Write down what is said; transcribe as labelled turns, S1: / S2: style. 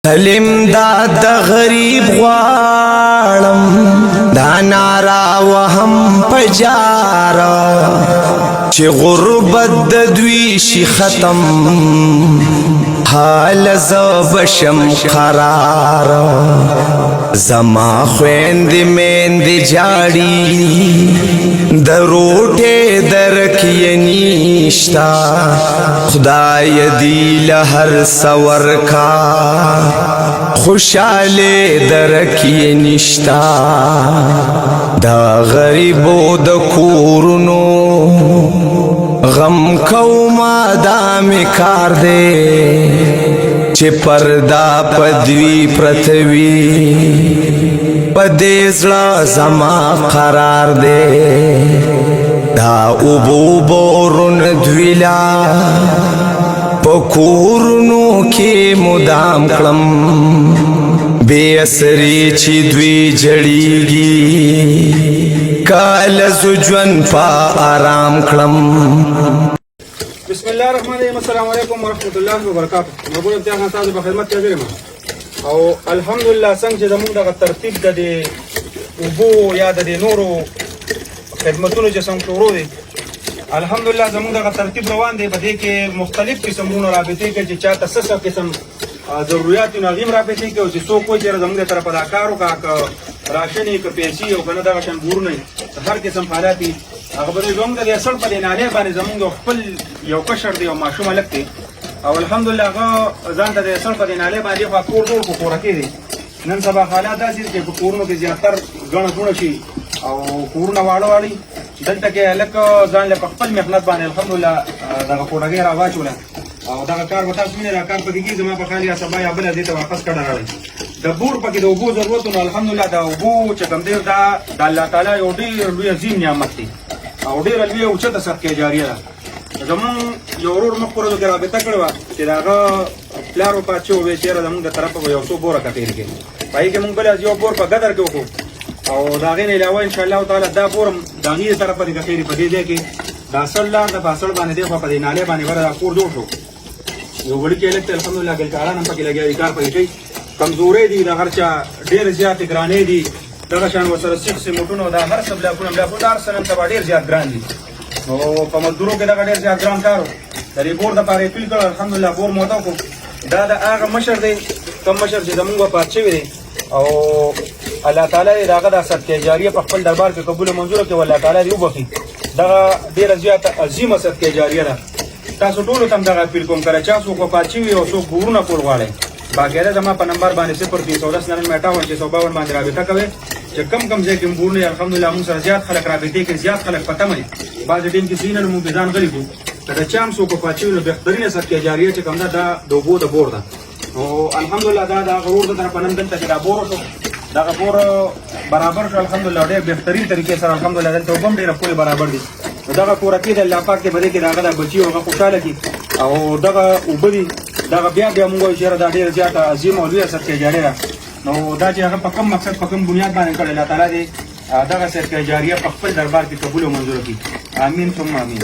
S1: حلم دا د غریب غواړم دا نارا وهم پجارا چې غربت د دوی شي ختم حال زبشم قرار زما خويند میند جاړي د روټه درکې نيشتا خدای دې له هر سور کا خوشاله درکې نيشتا دا غریبو د کورونو غم کوما دا میکار دے چې پردا پدوی پرتوی پدیزلا زما قرار دے دا اوبو بورن دویلا پکورنو کی مدام کلم بے اسری چی دوی جڑیگی کال زجون پا آرام کلم.
S2: بسم الله الرحمن الرحیم. السلام علیکم ورحمۃ اللہ وبرکاتہ. مقبول امتیاز تاسو په خدمت کې حاضر یم او الحمدلله څنګه چې زموږ دغه ترتیب د اوبو یا د نورو خدمتونو چې څنګه شروع دي الحمدلله زموږ دغه ترتیب روان دی. په دې کې مختلف قسمونو رابطې کې چې چاته څه قسم ضرورت نه غیم رابطې کې او چې څوک وایي چې زموږ طرفه دا کارو کا راشنې که پیسې او کنه دغه شان ګورنه هر قسم حالات هغه به زموږ د اصل په دیناله باندې زموږ خپل یو کشر دی او ماشوم لکته او الحمدلله هغه ځان ته د اصل په دیناله باندې خو کور ټول کو راکې دي. نن سبا حالات داسې چې په کورونو کې زیاتر غڼه غونه شي او کورونه واړه واړي دلته کې لکه ځان له خپل محنت باندې الحمدلله دغه کوډګي راواچول او دغه کار وتا سمینه را کار پکې زما په خالي سبا یا بل دې ته واپس کړه راړي د بور پکې د اوبو ضرورت نو الحمدلله دا اوبو چې کوم دی دا د الله تعالی یو ډیر لوی عظیم نعمت دی او ډیر لوی او چې د صدقه جاریه ده. زمون یو ورور مخورو کې رابطه کړو چې داغه پلارو پاتچو وې چې زمون د طرفه یو څو بوره کتیر کې پای کې مونږ بل یو بور په قدر کې وکړو او داغه نه علاوه ان شاء الله تعالی دا بورم داغه طرفه د کثیر په دې ځای کې دا صلی د فاصل باندې د په دې ناله باندې ورته کور جوړ شو یو وړي کې الکت الحمدلله ګلکاران هم پکې لګیا کار پکې کوي کمزورې دي د هرچا ډېر زیات ګرانې دي دغه شان وسره سیخ موټونو دا هر څه بلا کوم دار سره تبا ډېر زیات ګران دي او په مزدورو کې دا ډېر زیات ګران کارو د ریپور د پاره پیل کړ الحمدلله بور موته کو دا د هغه مشر دی کوم مشر چې زمونږ په پاتې وي او الله تعالی داغه د صدقه جاریه په خپل دربار کې قبول منظور کړي والله تعالی دې وبخي دا ډېر زیات عظیمه صدقه جاریه ده. تاسو ټول تم دغه پیل کوم کړه چا څو کو پاتې وي او څو ګورونه کول غواړي باقاعده زما په نمبر باندې 0310 باندې رابطه کوي چې کم ځای کې مبورنه الحمدلله موږ سره زیات خلک رابطې کې زیات خلک پته مې بعض ټیم کې سینه مو بيدان غلي کو دا چام څو کو پاتې وي بهترینه صدقه جاریه چې کوم دا دوبو د بور ده او الحمدلله دا غرور د طرف نن دلته چې دا بور شو دا بور برابر شو الحمدلله ډېر بهترین طریقې سره الحمدلله دلته وبم ډېر خپل برابر دي دغه کورکې د الله پاک دې بده کې داغه د بچي او خوشاله کی او دغه وبدي دغه بیا موږ چې دا ډېر زیات عظیم او لوی صدقه جاریه نو دا چې هغه په کوم مقصد په کوم بنیاد باندې کړل الله تعالی دې دغه صدقه جاریه په خپل دربار کې قبول او منظور کړي. امين ثم امين.